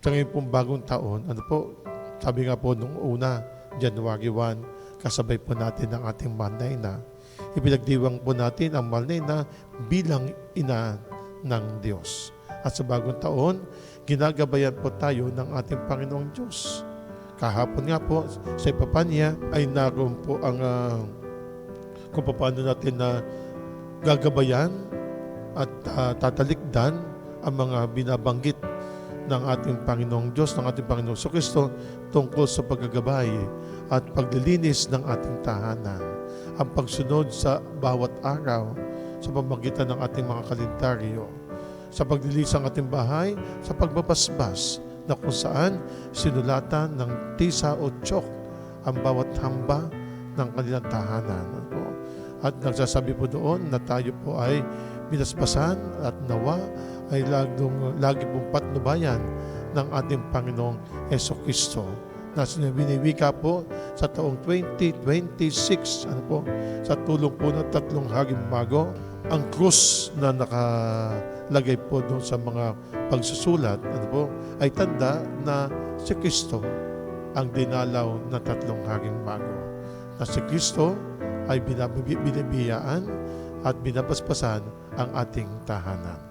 Sa ngayon pong bagong taon, sabi nga po nung una, January 1, kasabay po natin ang ating Manay na. Ipinagdiwang po natin ang Manay na bilang ina ng Diyos. At sa bagong taon, ginagabayan po tayo ng ating Panginoong Diyos. Kahapon nga po, sa Epapanya ay naroon po ang kung paano natin na gagabayan at tatalikdan ang mga binabanggit ng ating Panginoong Diyos, ng ating Panginoong Kristo tungkol sa paggagabay at paglilinis ng ating tahanan. Ang pagsunod sa bawat araw sa pamamagitan ng ating mga kalendaryo, sa paglilinis ng ating bahay, sa pagbabasbas na kung saan sinulatan ng tisa o tiyok ang bawat hamba ng kanilang tahanan. At nagsasabi po doon na tayo po ay binasbasan at nawa ay lagi pong patnubayan ng ating Panginoong Kristo na biniwika po sa taong 2026 sa tulong po ng 3 haging bago ang krus na nakalagay po doon sa mga pagsusulat ay tanda na si Kristo ang dinalaw ng 3 haging bago, na si Kristo ay binibiyaan at binabasbasan ang ating tahanan.